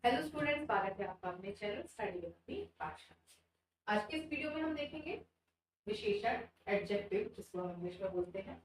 Hello students, स्वागत है आपका अपने चैनल स्टडी विद मी पाठशाला। आज के इस वीडियो में हम देखेंगे विशेषण, एडजेक्टिव जिसको हम इंग्लिश में बोलते हैं।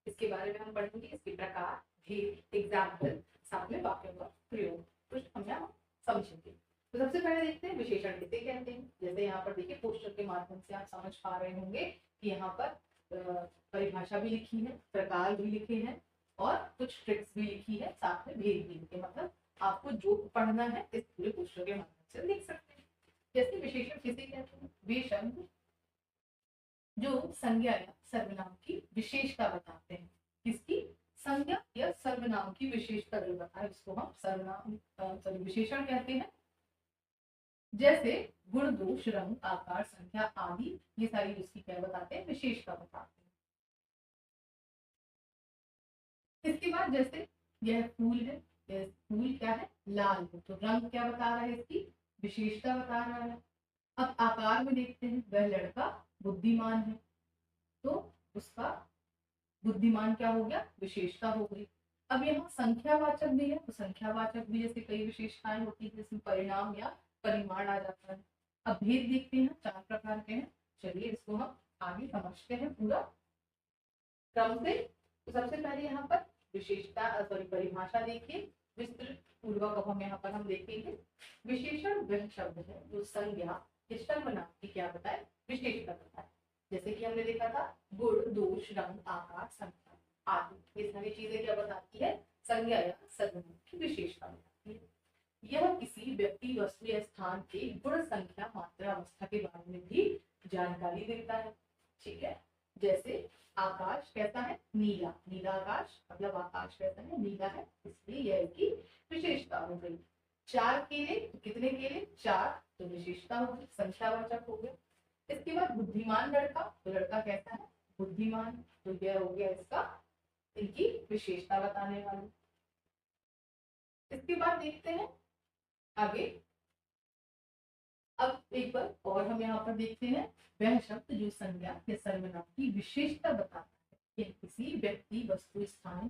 इसके बारे में हम पढ़ेंगे, इसके प्रकार, भेद, एग्जाम्पल, साथ में वाक्यों का प्रयोग, कुछ हम यहाँ समझेंगे। तो सबसे पहले देखते हैं विशेषण किसे कहते हैं। जैसे यहाँ पर देखिए, पोस्टर के माध्यम से आप समझ पा रहे होंगे कि यहाँ पर परिभाषा भी लिखी है, प्रकार भी लिखे हैं और कुछ ट्रिक्स भी लिखी है, साथ में भेद भी लिखे। मतलब आपको जो पढ़ना है इस पूरे पोस्टर के माध्यम से देख सकते हैं। जैसे विशेषण किसे कहते हैं? वे शब्द जो संज्ञा या सर्वनाम की विशेषता बताते हैं। किसकी? संज्ञा या सर्वनाम की विशेषता जो बताए उसको हम सर्वनाम विशेषण कहते हैं। जैसे गुण, दोष, रंग, आकार, संख्या आदि, ये सारी उसकी क्या बताते हैं? विशेषता बताते हैं। इसके बाद जैसे यह फूल है, फूल क्या है? लाल है, तो रंग क्या बता रहा है? इसकी विशेषता बता रहा है। अब आकार में देखते हैं, वह लड़का बुद्धिमान है, तो उसका बुद्धिमान क्या हो गया? विशेषता हो गई। अब यहाँ संख्यावाचक भी है, तो संख्यावाचक भी जैसे कई विशेषताएं होती है, जिसमें परिणाम या परिमाण आ जाता है। अब भेद देखते हैं, 4 प्रकार के हैं। चलिए इसको हम आगे समझते हैं पूरा क्रम से। तो सबसे पहले यहाँ पर विशेषता परिभाषा देखिए, विस्तृत पूर्वक अब हम यहाँ पर हम देखेंगे। विशेषण वह शब्द है जो संज्ञा या सर्वनाम की क्या बताए? विशेषता बताए। जैसे कि हमने देखा था, गुण, दोष, रंग, आकार, संख्या आदि, ये सारी चीजें क्या बताती है? संज्ञा या सर्वनाम की विशेषता बताती है। यह किसी व्यक्ति, वस्तु या स्थान के गुण, संख्या, मात्रा, अवस्था के बारे में भी जानकारी देता है। ठीक है। जैसे आकाश कैसा है? नीला, नीला आकाश, मतलब आकाश कैसा है? नीला है, इसलिए यह इसकी विशेषता हो गई। 4 केले, तो कितने केले? 4, तो विशेषता हो गई, संख्यावाचक हो गया। इसके बाद बुद्धिमान लड़का, तो लड़का कैसा है? बुद्धिमान, तो यह हो गया इसका इनकी विशेषता बताने वाली। इसके बाद देखते हैं आगे। अब एक बार और हम यहाँ पर देखते हैं, वह शब्द जो संज्ञा या सर्वनाम की विशेषता बताता है, यह किसी व्यक्ति, वस्तु, स्थान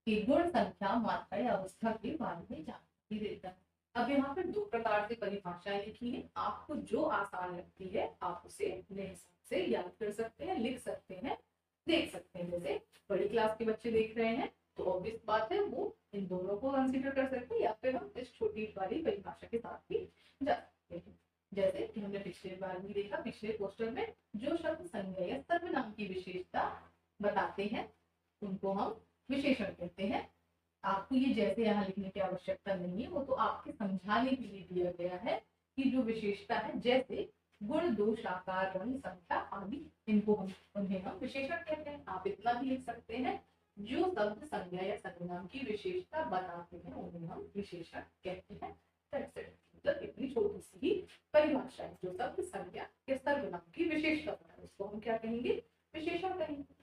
के गुण, संख्या, मात्रा या अवस्था के बारे में जानकारी देता है। अब यहाँ पर 2 प्रकार से परिभाषाएं लिखी है। आपको जो आसान लगती है आप उसे अपने हिसाब से याद कर सकते हैं, लिख सकते हैं, देख सकते हैं। जैसे बड़ी क्लास के बच्चे देख रहे हैं तो ऑब्वियस बात है वो इन दोनों को कंसीडर कर सकते हैं, या फिर हम इस छोटी वाली परिभाषा के साथ भी जा सकते हैं। जैसे कि हमने पिछले बार भी देखा, पिछले पोस्टर में जो शब्द संज्ञा या सर्वनाम की विशेषता बताते हैं उनको हम विशेषण कहते हैं। आपको ये जैसे यहाँ लिखने की आवश्यकता नहीं है, वो तो आपके समझाने के लिए दिया गया है कि जो विशेषता है, जैसे गुण, दोष, आकार, रंग, संख्या आदि, इनको हम उन्हें हम विशेषण कहते हैं। आप इतना भी लिख सकते हैं, जो शब्द संज्ञा या सर्वनाम की विशेषता बताते हैं उन्हें हम विशेषण कहते हैं। मतलब इतनी छोटी सी ही परिभाषा है, जो शब्द संज्ञा या सर्वनाम की विशेषता है उसको हम क्या कहेंगे? विशेषण कहेंगे।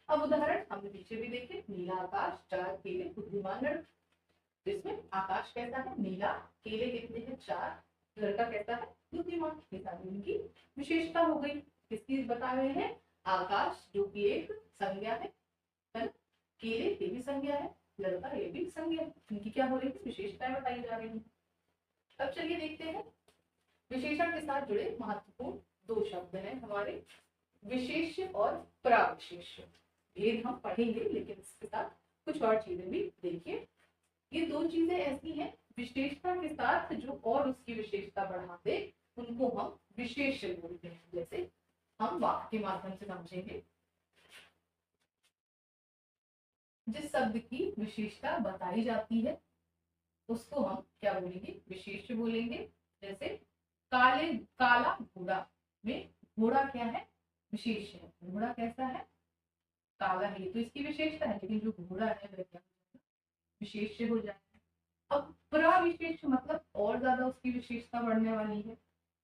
अब उदाहरण हमने पीछे भी देखे, नीला आकाश, 4 केले, बुद्धिमान लड़का। इसमें आकाश कैसा है? नीला, केले कितने हैं? 4, लड़का कैसा है? बुद्धिमान। ये सारी उनकी विशेषता हो गई। किसकी बता रहे हैं? आकाश जो कि एक संज्ञा है ना? केले ये भी संज्ञा है, लड़का ये भी संज्ञा है। इनकी क्या हो रही है? विशेषताएं बताई जा रही है। अब चलिए देखते हैं, विशेषण के साथ जुड़े महत्वपूर्ण 2 शब्द हैं हमारे, विशेष्य और प्राविशेष्य। भेद हम पढ़ेंगे, लेकिन इसके साथ कुछ और चीजें भी देखिए। ये 2 चीजें ऐसी हैं, विशेषता के साथ जो और उसकी विशेषता बढ़ा दे उनको हम विशेष्य बोलते हैं। जैसे हम वाक्य के माध्यम से समझेंगे। जिस शब्द की विशेषता बताई जाती है उसको हम क्या बोलेंगे? विशेष्य बोलेंगे। जैसे काले, काला घोड़ा में घोड़ा क्या है? विशेष है। घोड़ा कैसा है? काला है, तो इसकी विशेषता है, लेकिन जो घोड़ा है वह क्या विशेष्य हो जाएगा। अब प्रविशेष्य मतलब और ज्यादा उसकी विशेषता बढ़ने वाली है।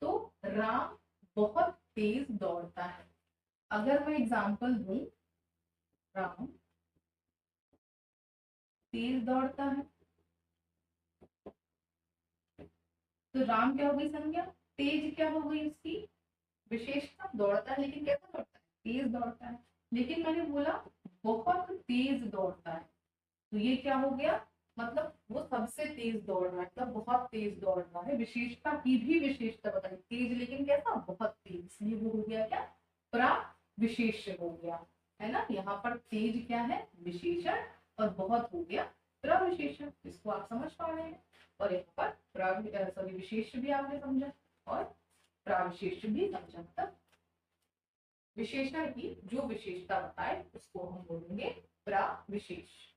तो राम बहुत तेज दौड़ता है। अगर मैं एग्जाम्पल दूं, राम तेज दौड़ता है, तो राम क्या हो गई? संज्ञा। तेज क्या हो गई? उसकी विशेषता। दौड़ता है, लेकिन कैसा दौड़ता है? तेज दौड़ता है। लेकिन मैंने बोला बहुत तेज दौड़ता है, तो ये क्या हो गया? मतलब वो सबसे तेज दौड़ रहा है, मतलब बहुत तेज दौड़ रहा है। विशेषता की भी विशेषता बताई, तेज लेकिन कैसा, बहुत तेज, इसलिए वो हो गया क्या, प्राविशेष्य हो गया, है ना। यहाँ पर तेज क्या है, विशेषण, और बहुत हो गया प्रविशेषण। इसको आप समझ पा रहे हैं। और यहाँ पर सॉरी विशेष भी आपने समझा और प्राविशेष भी समझा। मतलब विशेषण की जो विशेषता बताए उसको हम बोलेंगे प्राविशेष।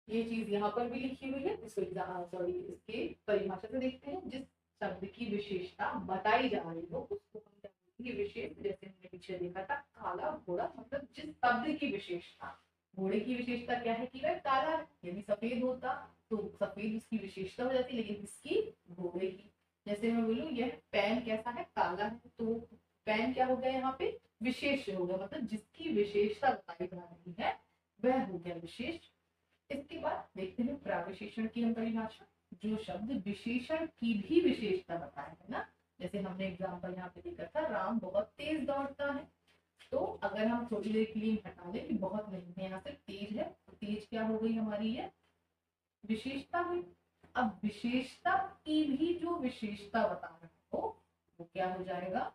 ये चीज यहाँ पर भी लिखी हुई है, इसको सॉरी इसके परिभाषा से देखते हैं। जिस शब्द की विशेषता बताई जा रही हो उसको हम क्या बोलेंगे, विशेष। जैसे हमने पीछे देखा था काला घोड़ा, मतलब जिस शब्द की विशेषता, घोड़े की विशेषता क्या है कि वह काला है। यदि सफेद होता तो सफेद उसकी विशेषता हो जाती, लेकिन इसकी घोड़े की। जैसे मैं बोलूं यह पेन कैसा है, काला है, तो पेन क्या हो गया यहाँ पे, विशेष हो गया, मतलब जिसकी विशेषता बताई जा रही है वह हो गया विशेष। इसके बाद देखते हैं प्राविशेषण की हम परिभाषा। जो शब्द विशेषण की भी विशेषता बताए है ना, जैसे हमने एग्जाम्पल यहाँ पे देखा था, राम बहुत तेज दौड़ता है। तो अगर हम थोड़ी देर के लिए हटा लें कि बहुत नहीं है, यहाँ से तेज है, तो तेज क्या हो गई हमारी, है विशेषता हुई। अब विशेषता की भी जो विशेषता बता रहे हो वो क्या हो जाएगा,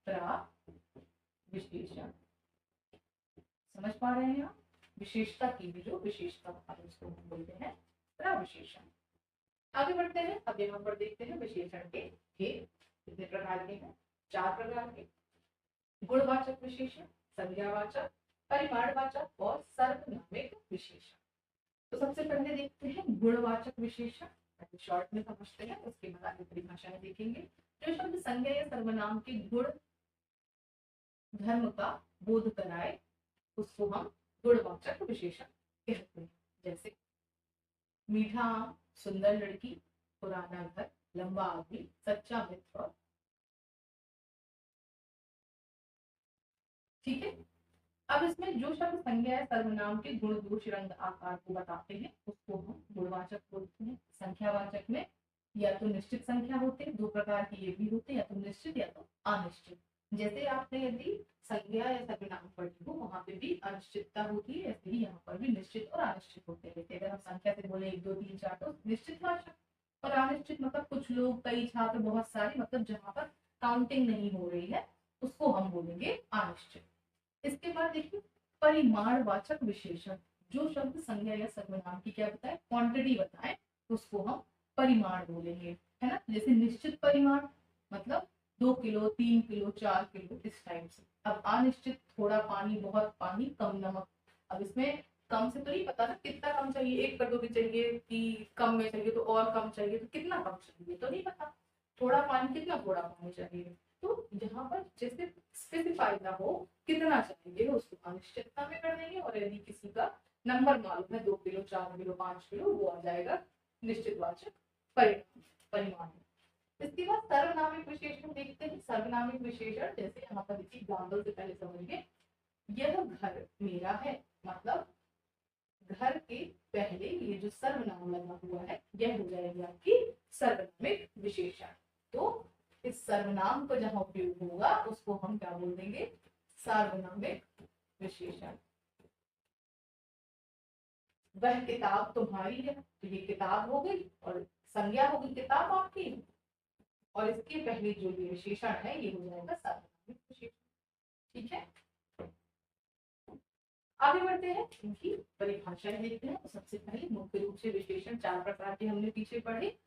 प्राविशेषण। समझ पा रहे हैं आप, विशेषता की भी जो विशेषता बता रहे उसको हम बोलते हैं प्राविशेषण। आगे बढ़ते हैं। अब यहाँ पर देखते हैं विशेषण के कितने प्रकार के हैं, 4 प्रकार के। गुणवाचक विशेषण, संज्ञावाचक, परिमाणवाचक और सर्वनामिक विशेषण। तो सबसे पहले देखते हैं गुणवाचक विशेषण, शॉर्ट में समझते हैं, उसके बाद आगे परिभाषाएं देखेंगे। जो शब्द संज्ञा या सर्वनाम के गुण धर्म का बोध कराए उसको हम गुणवाचक विशेषण कहते हैं। जैसे मीठा आम, सुंदर लड़की, पुराना घर, लंबा आदमी, सच्चा मित्र। और ठीक है। अब इसमें जो शब्द संज्ञा या सर्वनाम के गुण दोष रंग आकार को बताते हैं उसको हम गुणवाचक बोलते हैं। संख्यावाचक में या तो निश्चित संख्या होते हैं, 2 प्रकार के ये भी होते हैं, या तो निश्चित या तो अनिश्चित। जैसे आपने यदि संज्ञा या सर्वनाम पढ़ी हो वहां पे भी अनिश्चितता होती है, ऐसे ही यहाँ पर भी निश्चित और अनिश्चित होते हैं। जैसे अगर हम संख्या से बोले 1 2 3 4 तो निश्चित वाचक, और अनिश्चित मतलब कुछ लोग, कई छात्र, बहुत सारे, मतलब जहाँ पर काउंटिंग नहीं हो रही है उसको हम बोलेंगे अनिश्चित। इसके बाद देखिए परिमाणवाचक विशेषण। जो शब्द संज्ञा या सर्वनाम की क्या बताए, क्वांटिटी बताए, उसको हम परिमाण बोलेंगे, है ना। जैसे निश्चित परिमाण मतलब 2 किलो, 3 किलो, 4 किलो, इस टाइप से। अब अनिश्चित थोड़ा पानी, बहुत पानी, कम नमक। अब इसमें कम से तो नहीं पता ना कितना कम चाहिए, 1 कटोरी चाहिए कि कम में चाहिए, तो और कम चाहिए तो कितना कम चाहिए तो नहीं पता। थोड़ा पानी, कितना थोड़ा पानी चाहिए। तो यहाँ पर जैसे स्पेसिफाई ना हो कितना चाहिए उसको अनिश्चितता में कर देंगे, और यदि किसी का नंबर मालूम है 2 किलो, 4 किलो, 5 किलो, वो आ जाएगा निश्चितवाचक परिमाण। इसके बाद सर्वनामिक विशेषण देखते हैं। सर्वनामिक विशेषण जैसे यहाँ पर देखिए एग्जाम्पल से पहले समझिए, यह घर मेरा है, मतलब घर के पहले ये जो सर्वनाम लगा हुआ है यह हो जाएगी आपकी सर्वनामिक विशेषण। तो इस सर्वनाम को जहां उपयोग होगा उसको हम क्या बोल देंगे, सार्वनामिक विशेषण। वह किताब तुम्हारी है, तो ये किताब हो गई और संज्ञा हो गई किताब आपकी, और इसके पहले जो ये विशेषण है ये हो जाएगा सार्वनामिक विशेषण। ठीक है। आगे बढ़ते हैं, इनकी परिभाषाएं देखते हैं। तो सबसे पहले मुख्य रूप से विशेषण 4 प्रकार के हमने पीछे पढ़े,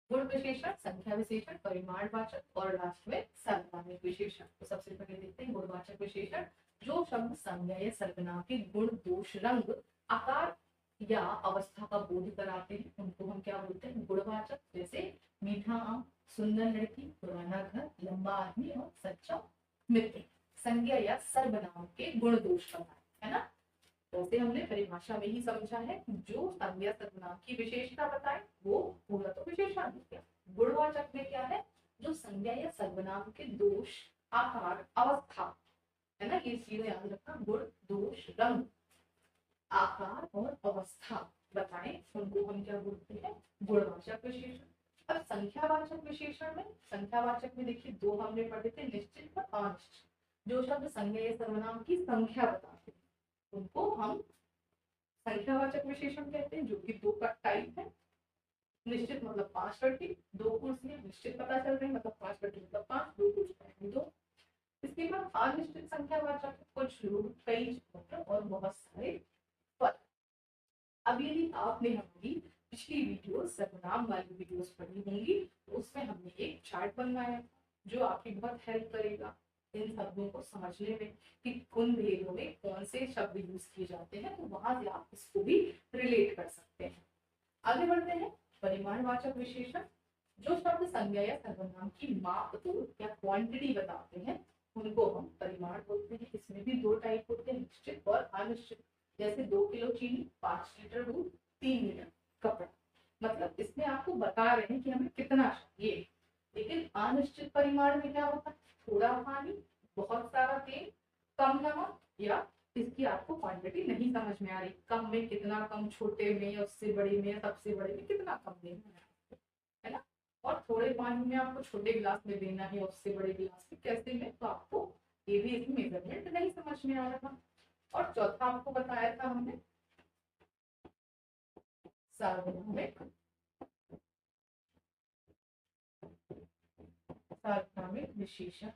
गुण विशेषण, संख्या विशेषण, परिमाणवाचक और लास्ट में सर्वनामिक विशेषण। तो सबसे पहले देखते हैं गुणवाचक विशेषण। जो शब्द संज्ञा या सर्वनाम के गुण दोष रंग आकार या अवस्था का बोध कराते हैं उनको हम क्या बोलते हैं, गुणवाचक। जैसे मीठा आम, सुंदर लड़की, पुराना घर, लंबा आदमी और सच्चा मित्र। संज्ञा या सर्वनाम के गुण दोष बताए, है ना। वैसे हमने परिभाषा में ही समझा है, जो संज्ञा सर्वनाम की विशेषता बताए वो पूरा तो विशेषण हो गया। गुणवाचक में क्या है, जो संज्ञा या सर्वनाम के दोष आकार अवस्था, है ना, ये चीजें याद रखना, गुण दोष रंग आकार और अवस्था बताए उनको हम क्या बोलते हैं, गुणवाचक विशेषण। अब संख्यावाचक विशेषण में, संख्यावाचक में देखिए 2 हमने पढ़े थे, निश्चित और अनिश्चित। जो शब्द संज्ञा या सर्वनाम की संख्या बताते हैं उनको हम संख्यावाचक विशेषण कहते हैं, जो कि दो का टाइप है। निश्चित मतलब 5 दो कुर्सियां, निश्चित पता चल रही है मतलब 5 मतलब 5, दो कुर्सियां 2। इसके बाद अनिश्चित संख्यावाचक, कुछ लोग, कई छात्र और बहुत सारे फल। अब यदि आपने हमारी पिछली वीडियो सर्वनाम वाली वीडियोस पढ़ी होंगी तो उसमें हमने एक चार्ट बनवाया जो आपकी बहुत हेल्प करेगा इन शब्दों को समझने में कि उन भेदों में कौन से शब्द यूज किए जाते हैं, तो वहां से आप इसको भी रिलेट कर सकते हैं। आगे बढ़ते हैं। परिमाणवाचक विशेषण, जो शब्द संज्ञा या सर्वनाम की माप या क्वांटिटी बताते हैं उनको हम परिमाण बोलते हैं। इसमें भी दो टाइप होते हैं, निश्चित और अनिश्चित। जैसे 2 किलो चीनी, 5 लीटर दूध, 3 मीटर कपड़ा, मतलब इसमें आपको बता रहे हैं कि हमें कितना चाहिए। लेकिन अनिश्चित परिमाण में क्या होता है, थोड़ा पानी, बहुत सारा तेल, कम नमक, या इसकी आपको क्वांटिटी नहीं समझ में आ रही, कम में कितना कम, छोटे में, उससे बड़े में, सबसे बड़े में कितना कम देना है ना। और थोड़े पानी में आपको छोटे गिलास में देना है, उससे बड़े गिलास में कैसे में, तो आपको ये भी इसमें मेजरमेंट नहीं समझ में आ रहा था। और चौथा आपको बताया था हमने सार्वनामिक विशेषण,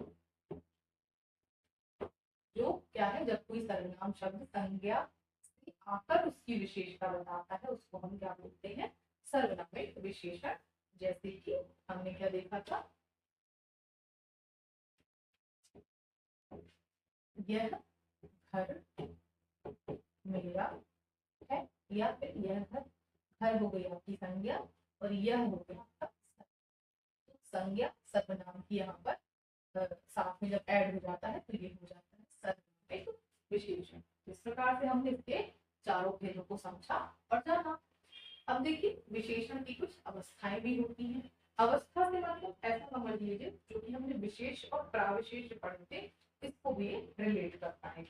जो क्या है, जब कोई सर्वनाम शब्द संज्ञा से आकर उसकी विशेषता बताता है उसको हम क्या बोलते हैं, सर्वनामिक विशेषण। जैसे कि हमने क्या देखा था, यह घर मेरा है, या फिर यह घर हो गई आपकी संज्ञा और यह हो गया आपका तो संज्ञा सर्वनाम की यहाँ पर साथ में जब ऐड हो जाता है तो ये हो जाता है सर्वनामिक विशेषण। इस प्रकार से हमने इसके चारों भेदों को समझा और जाना। अब देखिए विशेषण की कुछ अवस्थाएं भी होती हैं। अवस्था से मतलब ऐसा समझ लीजिए, जो कि हमने विशेष और प्राविशेष पढ़े थे इसको भी रिलेट करता है।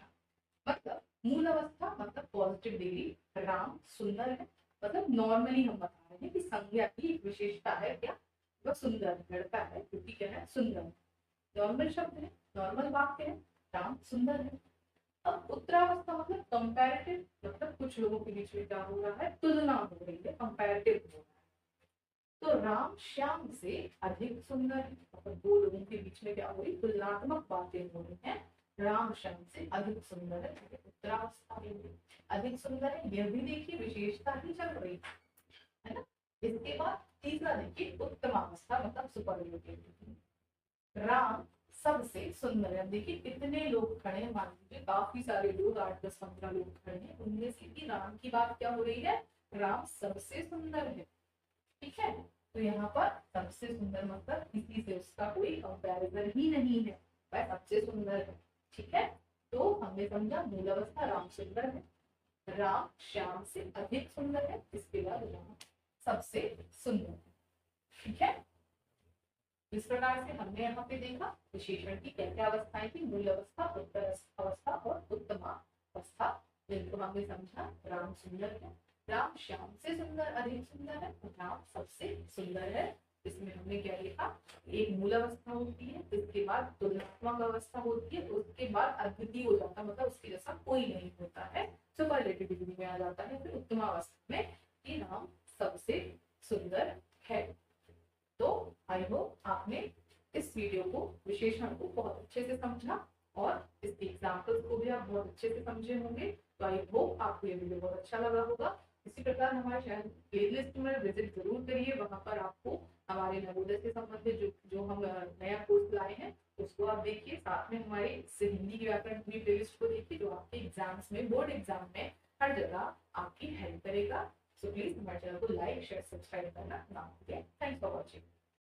मतलब मूल अवस्था मतलब पॉजिटिव डिग्री, राम सुंदर है, मतलब नॉर्मली हम बता रहे हैं कि संज्ञा की एक विशेषता है क्या, वह सुंदर लड़का है, क्योंकि क्या है, सुंदर। नॉर्मल शब्द है, नॉर्मल वाक्य है, राम सुंदर है। अब उत्तरावस्था मतलब कंपैरेटिव, मतलब कुछ लोगों के बीच में क्या हो रहा है, तुलना हो रही है, कंपैरेटिव हो रहा है। तो राम श्याम से अधिक सुंदर है, मतलब दो लोगों के बीच में क्या हो रही, तुलनात्मक बातें हो रही है। राम श्याम से अधिक सुंदर है, उत्तरावस्था में अधिक सुंदर है, यह भी देखिए विशेषता ही चल रही है ना। इसके बाद तीसरा देखिए उत्तमावस्था मतलब सुपरलेटिव, राम सबसे सुंदर है। देखिए कितने लोग खड़े हैं, मान लीजिए काफी सारे लोग, 8, 10, 15 लोग खड़े हैं, उनमें से भी राम की बात क्या हो रही है, राम सबसे सुंदर है। ठीक है, तो यहाँ पर सबसे सुंदर मतलब किसी से उसका कोई कंपैरिजन ही नहीं है, वह सबसे सुंदर है। ठीक है, तो हमने समझा मूल अवस्था राम सुंदर है, राम श्याम से अधिक सुंदर है, इसके बाद राम सबसे सुंदर है। ठीक है, इस प्रकार से हमने यहाँ पे देखा विशेषण की क्या क्या अवस्थाएं थी, मूल अवस्था, उत्तर अवस्था और उत्तमावस्था। जिनको हमने समझा, राम सुंदर है, राम श्याम से सुंदर अधिक सुंदर है, राम सबसे सुंदर है। इसमें हमने क्या लिखा, एक मूल अवस्था होती है, इसके बाद तुलनात्मक अवस्था होती है, उसके बाद अद्वितीय हो जाता है, मतलब उसके जैसा कोई नहीं होता है, सुपरलेटिव डिग्री में आ जाता है। फिर उत्तमावस्था में कि राम सबसे सुंदर है। तो आई होप आपने इस वीडियो को, विशेषण को बहुत अच्छे से समझा और इसके एग्जाम्पल्स को भी आप बहुत अच्छे से समझे होंगे। तो आई होप आपको ये वीडियो बहुत अच्छा लगा होगा। इसी प्रकार हमारे चैनल प्लेलिस्ट में विजिट जरूर करिए, वहां पर आपको हमारे नवोदय से संबंधित जो हम नया कोर्स लाए हैं उसको आप देखिए, साथ में हमारे हिंदी व्याकरण की प्लेलिस्ट को देखिए, जो आपके एग्जाम्स में, बोर्ड एग्जाम में हर जगह आपकी हेल्प करेगा। सो प्लीज हमारे चैनल को लाइक शेयर सब्सक्राइब करना ना भूलिए। Thanks for watching.